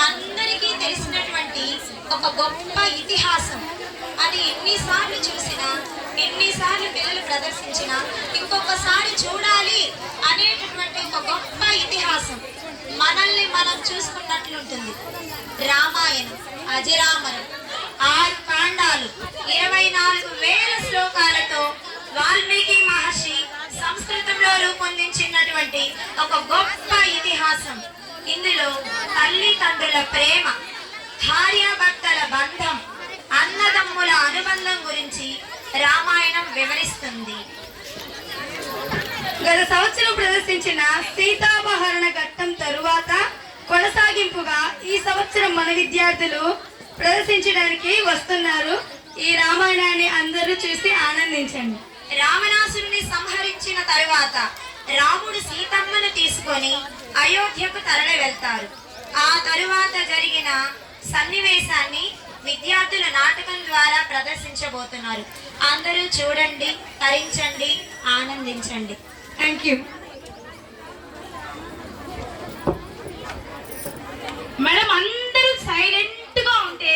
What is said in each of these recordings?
అందరికీ తెలిసినటువంటి ఒక గొప్ప ఇతిహాసం. అది ఎన్నిసార్లు చూసినా, ఎన్నిసార్లు పిల్లలు ప్రదర్శించినా ఇంకొకసారి చూడాలి అనేటటువంటి ఒక గొప్ప ఇతిహాసం. మనల్ని మనం చూసుకున్నట్లుంటుంది. రామాయణం అజరామరం, 6 కాండాలు, 24,000 శ్లోకాలతో వాల్మీకి మహర్షి సంస్కృతంలో రూపొందించినటువంటి ఒక గొప్ప ఇతిహాసం. ఇందులో తల్లిదండ్రుల ప్రేమ, భార్యాభర్తల బంధం, అన్నదమ్ముల అనుబంధం గురించి రామాయణం వివరిస్తుంది. గత సంవత్సరం ప్రదర్శించిన సీతాపహరణ ఘట్టం తరువాత కొనసాగింపుగా ఈ సంవత్సరం మన విద్యార్థులు ప్రదర్శించడానికి వస్తున్నారు. ఈ రామాయణాన్ని అందరూ చూసి ఆనందించండి. రావణాసురుని సంహరించిన తరువాత రాముడు సీతమ్మను తీసుకొని అయోధ్యకు తరలి వెళ్తారు. ఆ తరువాత జరిగిన సన్నివేశాన్ని విద్యార్థుల నాటకం ద్వారా ప్రదర్శించబోతున్నారు. అందరూ చూడండి, తరించండి, ఆనందించండి. Thank you madam. అందరూ సైలెంట్ గా ఉంటే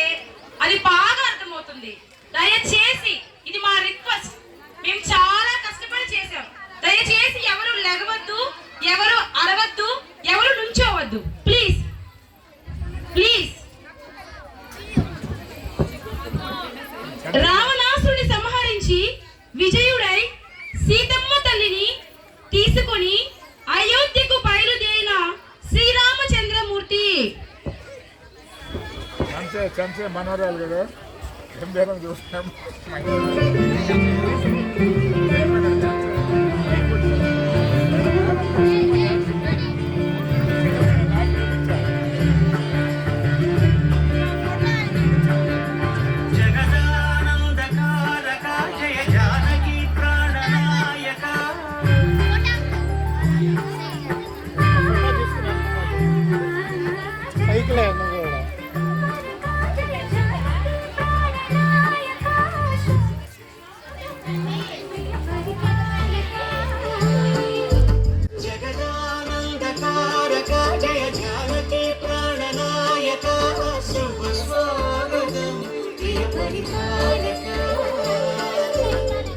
అది బాగా అర్థమవుతుంది. దయచేసి ఇది మా రిక్వెస్ట్. మేము చాలా కష్టపడి చేసాం. దయచేసి ఎవరు లెగవద్దు, ఎవరు అరవద్దు, ఎవరు నుంచోవద్దు. Please please. రావణాసురుని సంహరించి విజయుడై సీతమ్మ తల్లిని తీసుకొని అయోధ్యకు బయలుదేరిన శ్రీరామచంద్రమూర్తి. మనోరాలు కదా చూస్తాం.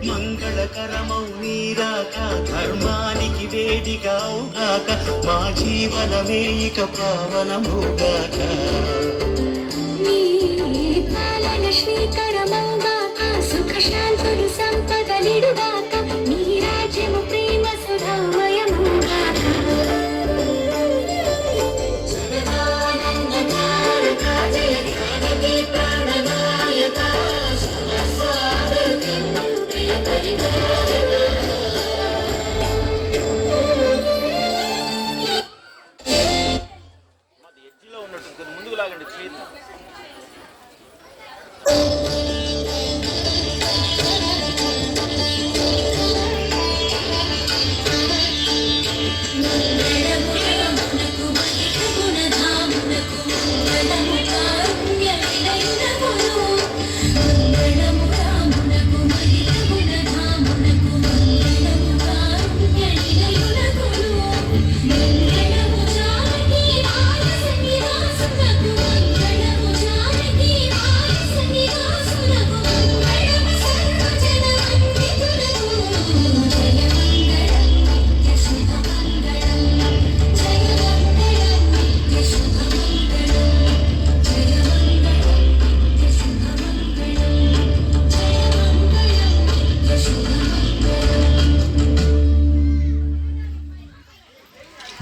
మంగళకరమౌ నీరాక ధర్మానికి వేదికవుగాక మా జీవనమే ఇక పావనముగాక. శ్రీకరమౌగాక సుఖ శాంతులు సంపదలిడుగాక నీ రాజ్యము ప్రేమ సుధామయముగాక. జగదానందకారక జయ జానకి ప్రాణనాయక ఎడ్జిలో ఉన్నట్టు ముందుకు లాగండి చేతి.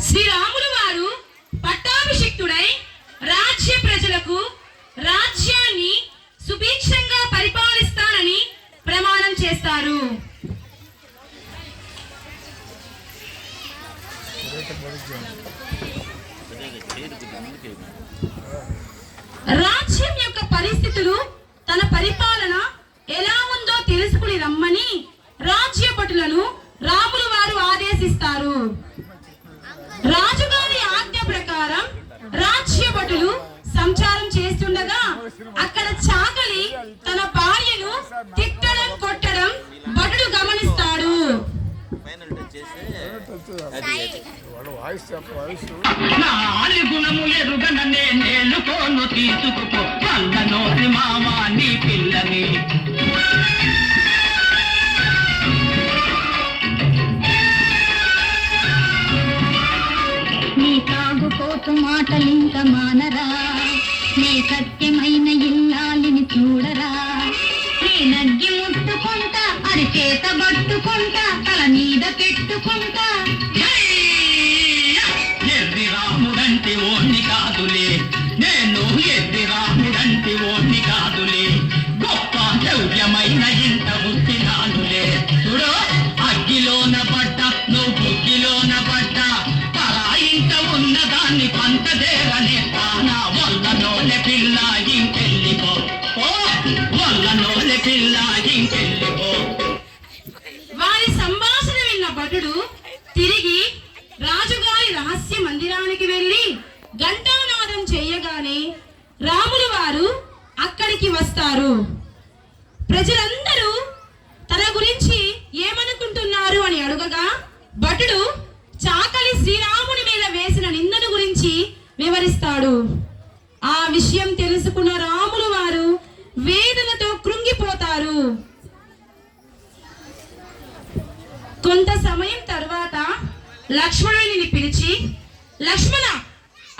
శ్రీరాములు వారు పట్టాభిషిక్తుడై రాజ్య ప్రజలకు రాజ్యాన్ని సుభిక్షంగా పరిపాలిస్తానని ప్రమాణం చేస్తారు. రాజ్యం యొక్క పరిస్థితులు, తన పరిపాలన ఎలా ఉందో తెలుసుకుని రమ్మని రాజ్య భటులను రాములు వారు ఆదేశిస్తారు. రాజుగారి ఆజ్ఞ ప్రకారం రాజ్య భటులు సంచారం చేస్తుండగా అక్కడ చాకలి తన భార్యను తిట్టడం, కొట్టడం భటుడు గమనిస్తాడు. వాడు వాయిస్ చెప్ప వాయిస్ గుణములు ఎరుగనే మానరా, నీ సత్యమైన ఇల్లాలిని చూడరా. నీ నగ్గి ముట్టుకుంటా, అది చేత పట్టుకుంటా, తల మీద పెట్టుకుంటా. ఎర్రి రాముడంటి ఓణ్ణి కాదులే, నేను ఎర్రి రాముడంటి ఓణ్ణి కాదులే, గొప్ప ద్రవ్యమైన ఇంట పుట్టినానులే. చూడు, అగ్గిలోన పడ్డ నువ్వు బుగ్గిలోన పడ్డ, పరా ఇంట ఉన్నదాన్ని పంచదేరనే తానా. వల్లనోలె పిల్ల ఇంకెళ్ళిపో, ఓ వల్లనోలె పిల్ల ఇంకెళ్ళిపో. వారి సంభాషణ విన్న భటుడు తిరిగి రాజుగారి రహస్య మందిరానికి వెళ్లి ఘంటానాదం చేయగానే రాములు వారు అక్కడికి వస్తారు. ప్రజలందరూ తన గురించి ఏమనుకుంటున్నారు అని అడుగగా భటుడు చాకలి శ్రీరాముని మీద వేసిన నిందను గురించి వివరిస్తాడు. ఆ విషయం తెలుసుకున్న రాములు వారు వేదనతో కృంగిపోతారు. కొంత సమయం తర్వాత లక్ష్మణుడిని పిలిచి, లక్ష్మణ,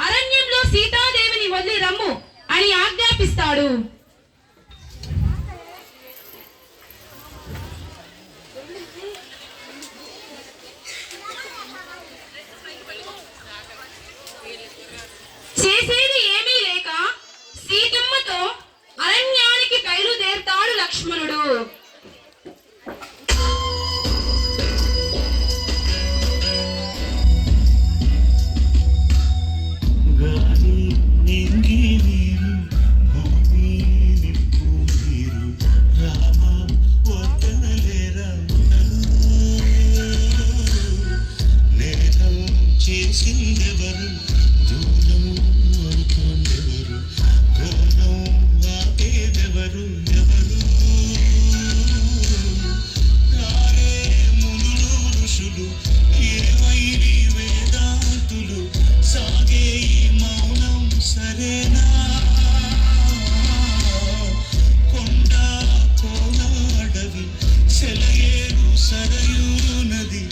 అరణ్యంలో సీతాదేవిని వదిలి రమ్ము అని ఆజ్ఞాపిస్తాడు. చేసేది ఏమీ లేక సీతమ్మతో అరణ్యానికి బయలుదేరుతాడు లక్ష్మణుడు. గాలి నింగి నీరు, భూమి నిప్పు నీరు, రామ వద్దనలేరా నేరం చేసిందెవరు, దూరం అనుకోండెవరు, ఘోరం ఆపేదెవరు, ఎవరు రారే మునులు ఋషులు, ఏవైరి వేదాంతులు, సాగే ఈ మౌనం సరేనా. కొండ కోన అడవి, సెలయేరు సరయూరు నది,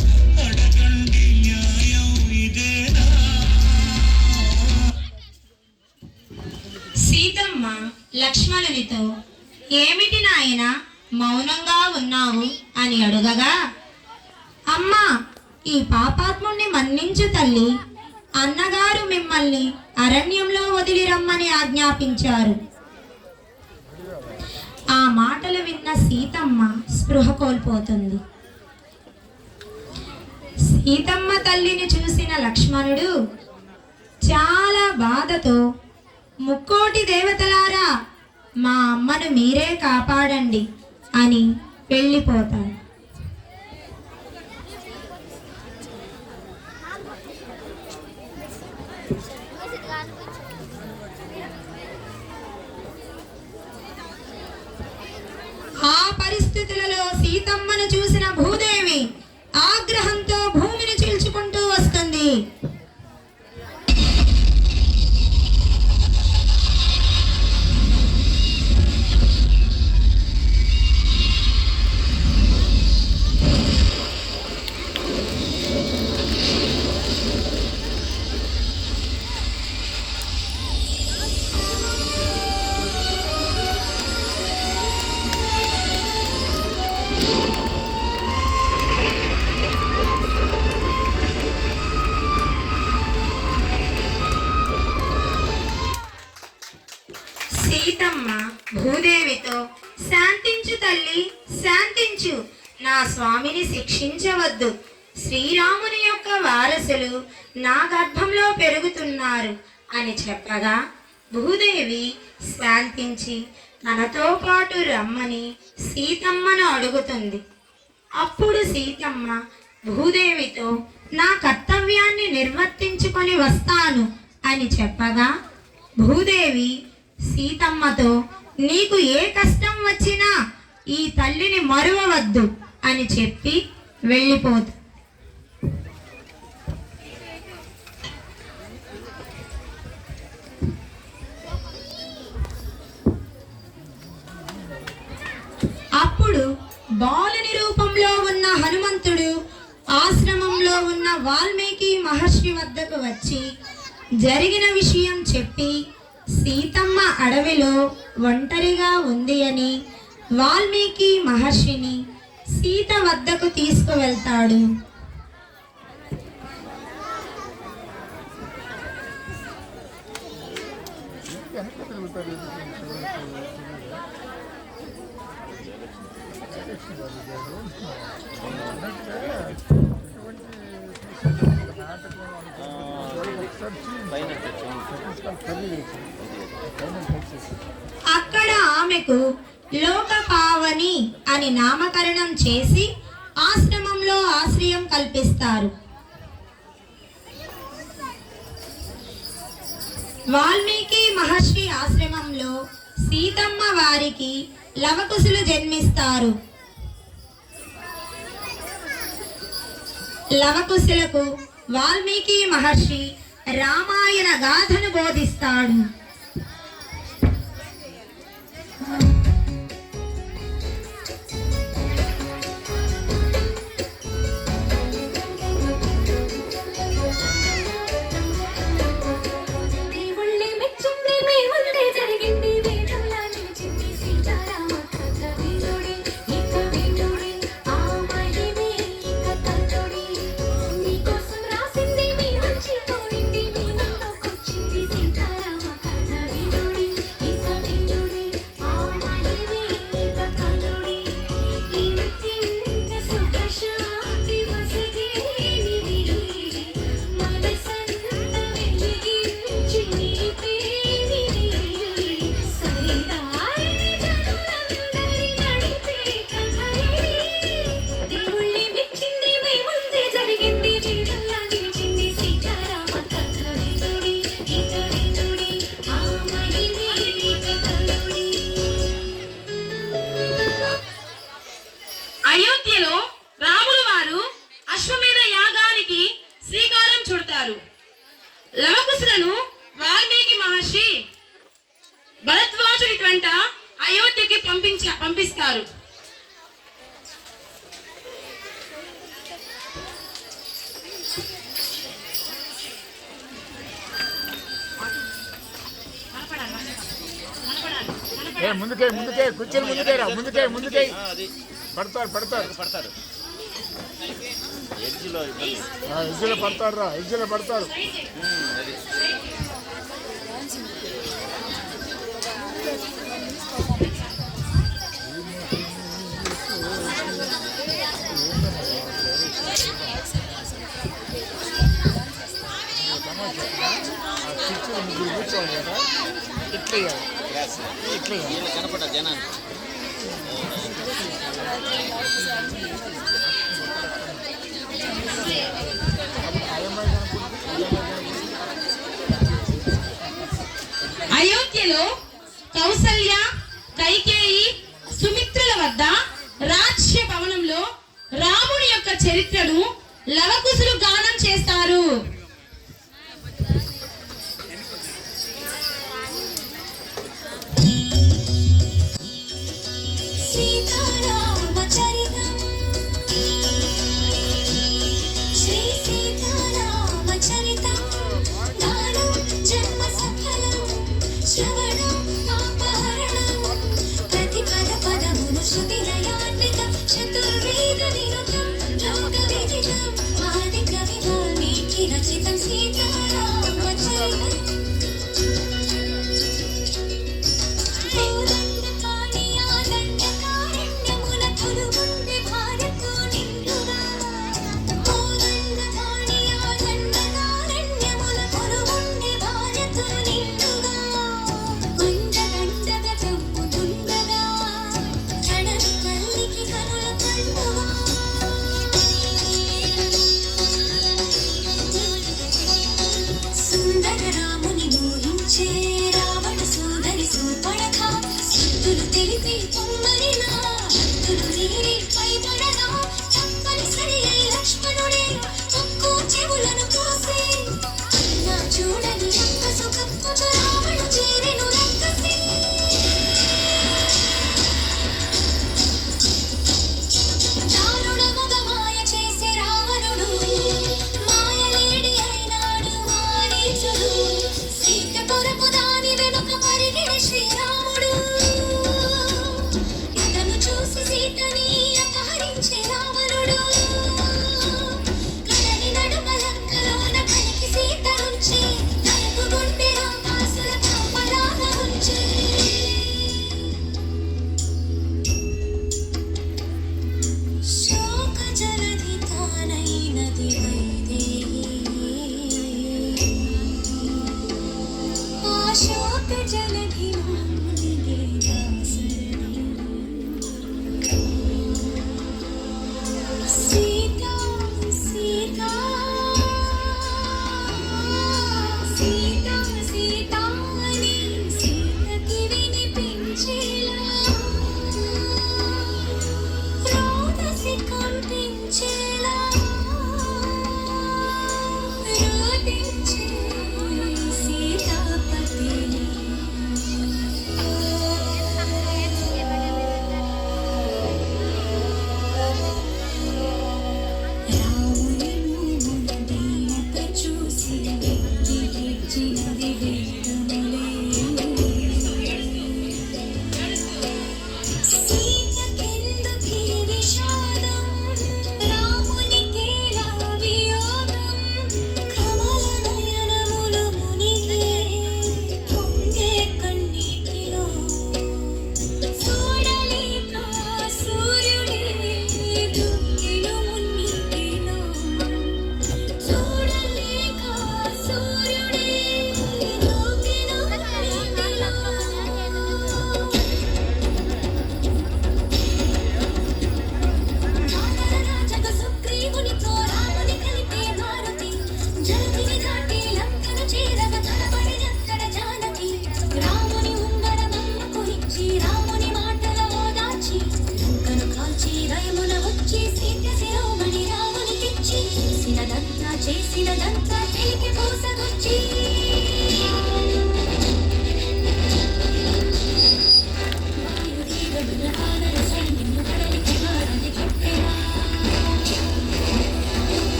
అడగండి న్యాయం ఇదేనా. సీతమ్మ లక్ష్మణునితో, ఏమిటి నాయన మౌనంగా ఉన్నావు అని అడుగగా, అమ్మా, ఈ పాపాత్ముణ్ణి మన్నించు తల్లి, అన్నగారు మిమ్మల్ని అరణ్యంలో వదిలి రమ్మని ఆజ్ఞాపించారు. ఆ మాటలు విన్న సీతమ్మ స్పృహ కోల్పోతుంది. సీతమ్మ తల్లిని చూసిన లక్ష్మణుడు చాలా బాధతో, ముక్కోటి దేవతలారా, మా అమ్మను మీరే కాపాడండి అని వెళ్ళిపోతాడు. ఆ పరిస్థితులలో సీతమ్మను చూసిన భూదేవి ఆగ్రహంతో భూమిని చీల్చుకుంటూ వస్తుంది. సీతమ్మ భూదేవితో, శాంతించు తల్లి, శాంతించు, నా స్వామిని శిక్షించవద్దు. శ్రీరాముని యొక్క వారసులు నా గర్భంలో పెరుగుతున్నారు అని చెప్పగా భూదేవి శాంతించి తనతో పాటు రమ్మని సీతమ్మను అడుగుతుంది. అప్పుడు సీతమ్మ భూదేవితో, నా కర్తవ్యాన్ని నిర్వర్తించుకొని వస్తాను అని చెప్పగా భూదేవి సీతమ్మతో, నీకు ఏ కష్టం వచ్చినా ఈ తల్లిని మరువవద్దు అని చెప్పి వెళ్ళిపోతుంది. అప్పుడు బాలుని రూపంలో ఉన్న హనుమంతుడు ఆశ్రమంలో ఉన్న వాల్మీకి మహర్షి వద్దకు వచ్చి, జరిగిన విషయం చెప్పి సీతమ్మ అడవిలో ఒంటరిగా ఉంది అని వాల్మీకి మహర్షిని సీత వద్దకు తీసుకువెళ్తాడు. అక్కడ ఆమెకు లోకపావని అని నామకరణం చేసి ఆశ్రమంలో ఆశ్రయం కల్పిస్తారు. వాల్మీకి మహర్షి ఆశ్రమంలో సీతమ్మ వారికి లవకుశులు జన్మిస్తారు. లవకుశులకు వాల్మీకి మహర్షి రామాయణ గాథను బోధిస్తాడు. అయోధ్యలో రాములు వారు అశ్వమేధ యాగానికి శ్రీకారం చుడతారు. లవకుశులను వాల్మీకి మహర్షి భరద్వాజుడి వెంట అయోధ్యకి పంపిస్తారు. ముందుకే ముందుకే కూర్చొని ముందుకేరా ముందుకే పడతారు ఎడ్జిలో పడతారు. కూర్చోవాలి కదా ఇట్లా కనపడ జనాన్ని అయోధ్యలో కౌసల్య, కైకేయి, సుమిత్రుల వద్ద రాజ్య భవనంలో రాముడి యొక్క చరిత్రను లవకుశులు గానం చేస్తారు.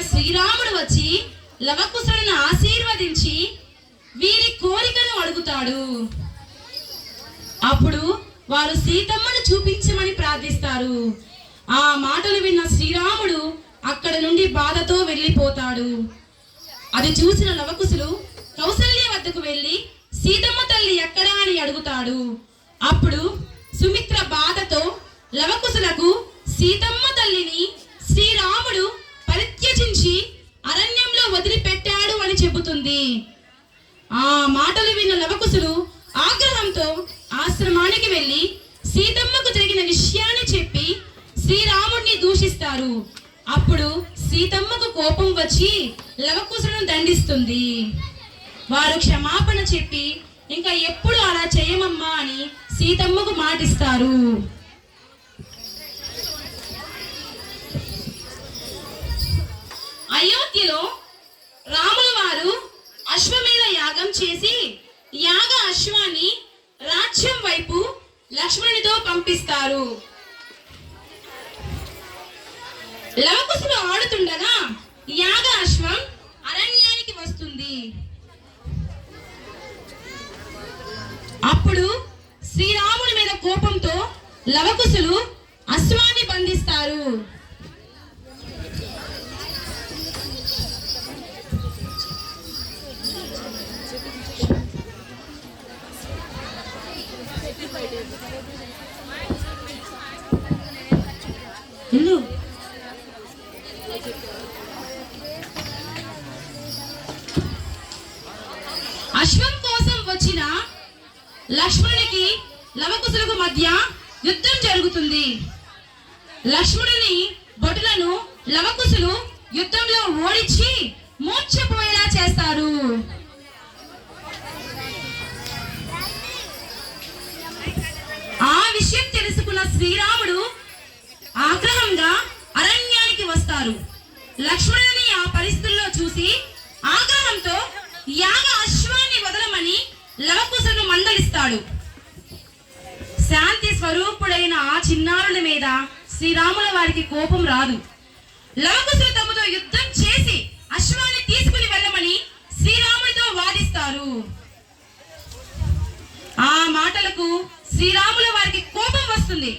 శ్రీరాముడు వచ్చి లవకుశులను ఆశీర్వదించి వీరి కోరికను అడుగుతాడు. అప్పుడు వారు సీతమ్మను చూపించమని ప్రార్థిస్తారు. ఆ మాటలు విన్న శ్రీరాముడు అక్కడ నుండి బాధతో వెళ్ళిపోతాడు. అది చూసిన లవకుశులు కౌసల్య వద్దకు వెళ్ళి సీతమ్మ తల్లి ఎక్కడా అని అడుగుతాడు. అప్పుడు సుమిత్ర బాధతో లవకుశులకు సీతమ్మ తల్లిని శ్రీరాముడు పరిత్య మాటలు విన్న లవకుశులు ఆగ్రహంతో ఆశ్రమానికి వెళ్లి సీతమ్మకు జరిగిన విషయాన్ని చెప్పి శ్రీరాముడిని దూషిస్తారు. అప్పుడు సీతమ్మకు కోపం వచ్చి లవకుశులను దండిస్తుంది. వారు క్షమాపణ చెప్పి ఇంకా ఎప్పుడు అలా చేయమమ్మా అని సీతమ్మకు మాటిస్తారు. అయోధ్యలో రాముల వారు అశ్వమేధ యాగం చేసి యాగ అశ్వాన్ని రాజ్యం వైపు లక్ష్మణునితో పంపిస్తారు. లవకుశులు ఆడుతుండగా యాగ అశ్వం అరణ్యానికి వస్తుంది. అప్పుడు శ్రీరాముని మీద కోపంతో లవకుశులు అశ్వాన్ని బంధిస్తారు. అశ్వం కోసం వచ్చిన లక్ష్మణునికి లవకుశులకు మధ్య యుద్ధం జరుగుతుంది. లక్ష్మణుని భటులను లవకుశులు యుద్ధంలో ఓడించి మూర్ఛపోయేలా చేస్తారు. ఆ విషయం తెలుసుకున్న శ్రీరాముడు ఆగ్రహంగా అరణ్యానికి వస్తారు. లక్ష్మణుని ఆ పరిస్థితుల్లో చూసి ఆగ్రహంతో యాగ అశ్వాన్ని వదలమని లవకుశను మందలిస్తాడు. శాంతి స్వరూపుడైన ఆ చిన్నారుల మీద శ్రీరాముల వారికి కోపం రాదు. లవకుశులు తమతో యుద్ధం చేసి అశ్వాన్ని తీసుకుని వెళ్ళమని శ్రీరాముడితో వాదిస్తారు. ఆ మాటలకు శ్రీరాముల వారికి కోపం వస్తుంది.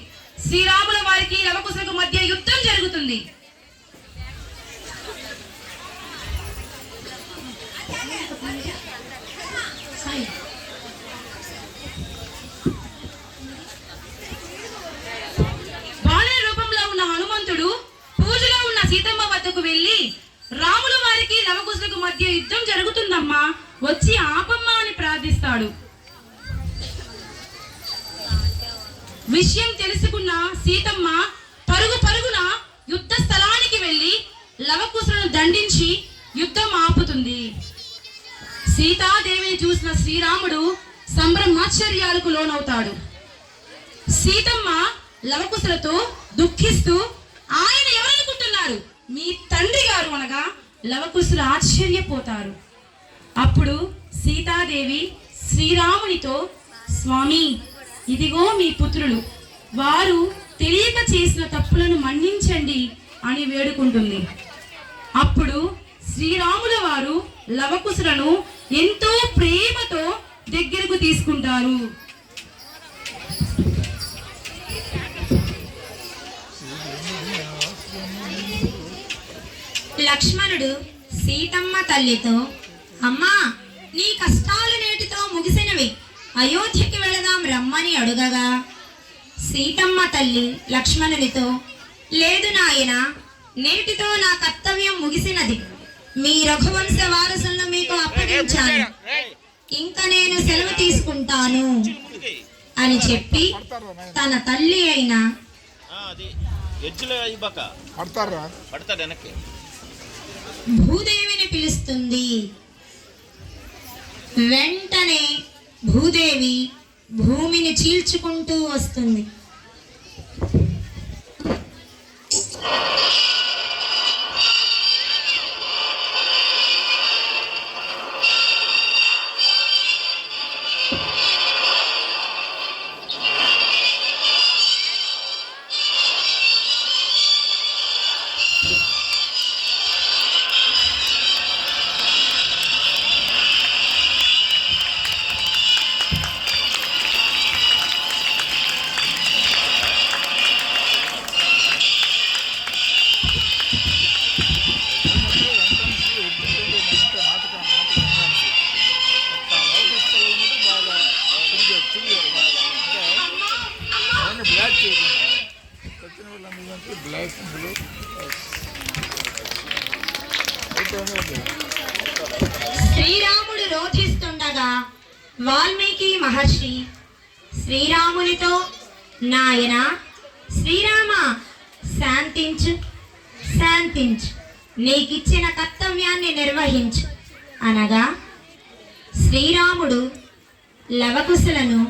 శ్రీరాముల వారికి లవకుశులకు మధ్య యుద్ధం జరుగుతుంది. బాణం రూపంలో ఉన్న హనుమంతుడు పూజలో ఉన్న సీతమ్మ వద్దకు వెళ్లి రాముల వారికి లవకుశులకు మధ్య యుద్ధం జరుగుతుందమ్మా, వచ్చి ఆపమ్మా అని ప్రార్థిస్తాడు. విషయం తెలుసుకున్న సీతమ్మ పరుగున యుద్ధ స్థలానికి వెళ్లి లవకుశులను దండించి యుద్ధం ఆపుతుంది. సీతాదేవిని చూసిన శ్రీరాముడు సంభ్రమాశ్చర్యాలకు లోనవుతాడు. సీతమ్మ లవకుశులతో దుఃఖిస్తూ, ఆయన ఎవరనుకుంటున్నారు, మీ తండ్రి గారు అనగా లవకుశులు ఆశ్చర్యపోతారు. అప్పుడు సీతాదేవి శ్రీరామునితో, స్వామి, ఇదిగో మీ పుత్రులు, వారు తెలియక చేసిన తప్పులను మన్నించండి అని వేడుకుంటుంది. అప్పుడు శ్రీరాముల వారు లవకుశులను ఎంతో ప్రేమతో దగ్గరకు తీసుకుంటారు. లక్ష్మణుడు సీతమ్మ తల్లితో, అమ్మా, నీ కష్టాలు నేటితో ముగిసినవి, అయోధ్యకి వెళదాం రమ్మని అడుగగా సీతమ్మ తల్లి లక్ష్మణునితో, లేదు నాయన, నేటితో నా కర్తవ్యం ముగిసినది. మీ రఘువంశ వారసులను మీకు అప్పగించాను, ఇంకా నేను సెలవు తీసుకుంటాను అని చెప్పి తన తల్లి అయిన భూదేవిని పిలుస్తుంది. వెంటనే భూదేవి భూమిని చీల్చుకుంటూ వస్తుంది. శ్రీరాముడు రోధిస్తుండగా ఉండగా వాల్మీకి మహర్షి శ్రీరామునితో, నాయనా శ్రీరామ, శాంతించు శాంతించు, నీకిచ్చిన కర్తవ్యాన్ని నిర్వహించు అనగా శ్రీరాముడు లవకుశులను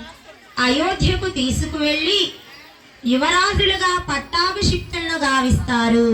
అయోధ్యకు తీసుకువెళ్ళి యువరాజులుగా పట్టాభిషిక్తులను గావిస్తారు.